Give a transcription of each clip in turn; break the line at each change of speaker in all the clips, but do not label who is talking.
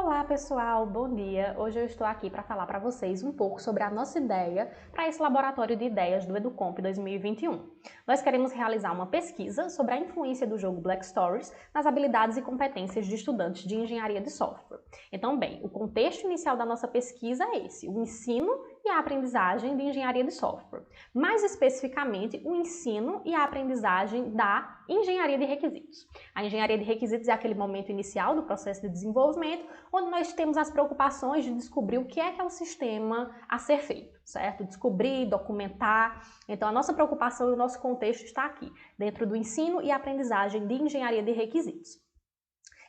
Olá pessoal, bom dia! Hoje eu estou aqui para falar para vocês um pouco sobre a nossa ideia para esse laboratório de ideias do EduComp 2021. Nós queremos realizar uma pesquisa sobre a influência do jogo Black Stories nas habilidades e competências de estudantes de engenharia de software. Então, bem, o contexto inicial da nossa pesquisa é esse, o ensino e a aprendizagem de engenharia de software. Mais especificamente, o ensino e a aprendizagem da engenharia de requisitos. A engenharia de requisitos é aquele momento inicial do processo de desenvolvimento, onde nós temos as preocupações de descobrir o que é o sistema a ser feito, certo? Descobrir, documentar. Então, a nossa preocupação e o nosso contexto está aqui, dentro do ensino e aprendizagem de engenharia de requisitos.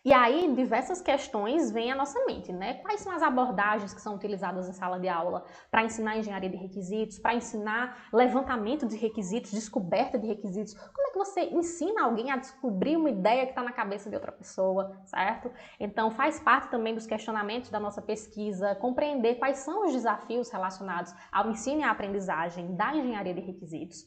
E aí, diversas questões vêm à nossa mente, né? Quais são as abordagens que são utilizadas em sala de aula para ensinar engenharia de requisitos, para ensinar levantamento de requisitos, descoberta de requisitos? Como é que você ensina alguém a descobrir uma ideia que está na cabeça de outra pessoa, certo? Então, faz parte também dos questionamentos da nossa pesquisa, compreender quais são os desafios relacionados ao ensino e à aprendizagem da engenharia de requisitos.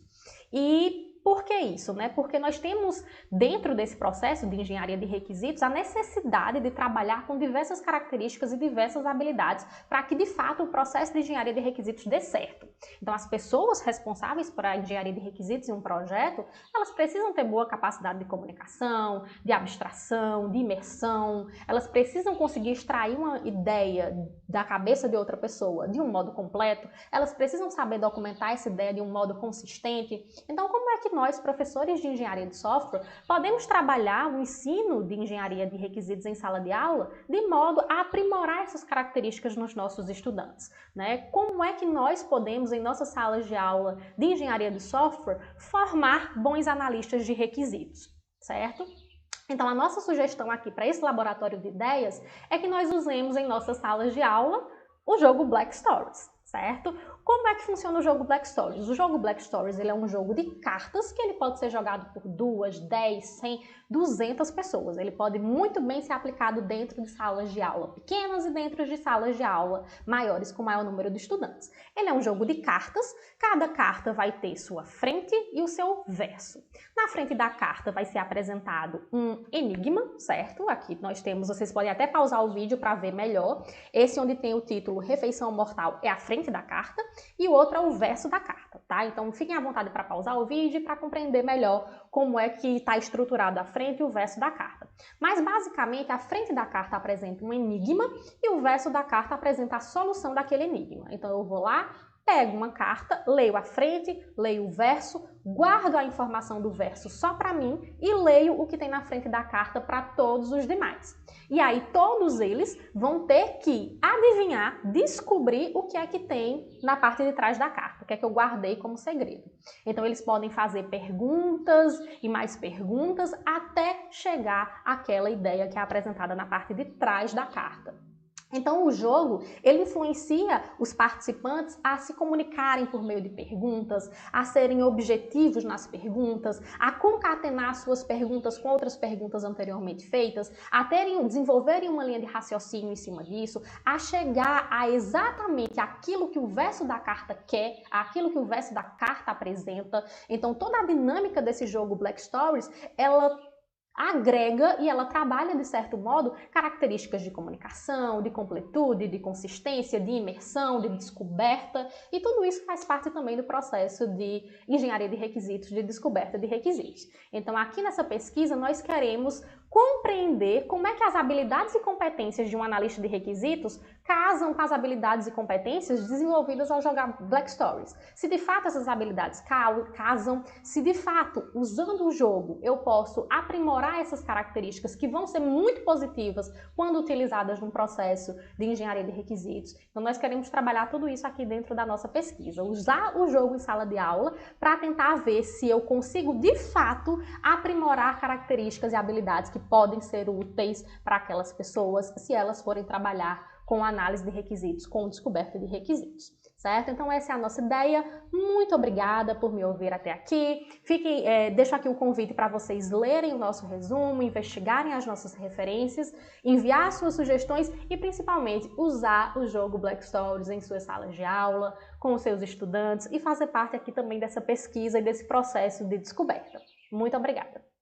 E por que isso, né? Porque nós temos dentro desse processo de engenharia de requisitos a necessidade de trabalhar com diversas características e diversas habilidades para que de fato o processo de engenharia de requisitos dê certo. Então as pessoas responsáveis por a engenharia de requisitos em um projeto, elas precisam ter boa capacidade de comunicação, de abstração, de imersão, elas precisam conseguir extrair uma ideia da cabeça de outra pessoa de um modo completo, elas precisam saber documentar essa ideia de um modo consistente. Então, como é que nós, professores de engenharia de software, podemos trabalhar o ensino de engenharia de requisitos em sala de aula de modo a aprimorar essas características nos nossos estudantes, né? Como é que nós podemos, em nossas salas de aula de engenharia de software, formar bons analistas de requisitos, certo? Então, a nossa sugestão aqui para esse laboratório de ideias é que nós usemos em nossas salas de aula o jogo Black Stories, certo? Como é que funciona o jogo Black Stories? O jogo Black Stories ele é um jogo de cartas que ele pode ser jogado por 2, 10, 100, 200 pessoas. Ele pode muito bem ser aplicado dentro de salas de aula pequenas e dentro de salas de aula maiores com maior número de estudantes. Ele é um jogo de cartas, cada carta vai ter sua frente e o seu verso. Na frente da carta vai ser apresentado um enigma, certo? Aqui nós temos, vocês podem até pausar o vídeo para ver melhor. Esse onde tem o título Refeição Mortal é a frente da carta e o outro é o verso da carta, tá? Então fiquem à vontade para pausar o vídeo para compreender melhor como é que está estruturado a frente e o verso da carta. Mas basicamente a frente da carta apresenta um enigma e o verso da carta apresenta a solução daquele enigma. Então eu vou lá, pego uma carta, leio a frente, leio o verso, guardo a informação do verso só para mim e leio o que tem na frente da carta para todos os demais. E aí todos eles vão ter que adivinhar, descobrir o que é que tem na parte de trás da carta, o que é que eu guardei como segredo. Então eles podem fazer perguntas e mais perguntas até chegar àquela ideia que é apresentada na parte de trás da carta. Então o jogo, ele influencia os participantes a se comunicarem por meio de perguntas, a serem objetivos nas perguntas, a concatenar suas perguntas com outras perguntas anteriormente feitas, a desenvolverem uma linha de raciocínio em cima disso, a chegar a exatamente aquilo que o verso da carta quer, aquilo que o verso da carta apresenta. Então toda a dinâmica desse jogo Black Stories, ela agrega e ela trabalha, de certo modo, características de comunicação, de completude, de consistência, de imersão, de descoberta, e tudo isso faz parte também do processo de engenharia de requisitos, de descoberta de requisitos. Então, aqui nessa pesquisa, nós queremos compreender como é que as habilidades e competências de um analista de requisitos casam com as habilidades e competências desenvolvidas ao jogar Black Stories. Se de fato essas habilidades casam, se de fato, usando o jogo, eu posso aprimorar essas características que vão ser muito positivas quando utilizadas num processo de engenharia de requisitos. Então nós queremos trabalhar tudo isso aqui dentro da nossa pesquisa, usar o jogo em sala de aula para tentar ver se eu consigo de fato aprimorar características e habilidades que podem ser úteis para aquelas pessoas se elas forem trabalhar com análise de requisitos, com descoberta de requisitos, certo? Então essa é a nossa ideia. Muito obrigada por me ouvir até aqui. Deixo aqui o convite para vocês lerem o nosso resumo, investigarem as nossas referências, enviar suas sugestões e principalmente usar o jogo Black Stories em suas salas de aula, com os seus estudantes e fazer parte aqui também dessa pesquisa e desse processo de descoberta. Muito obrigada!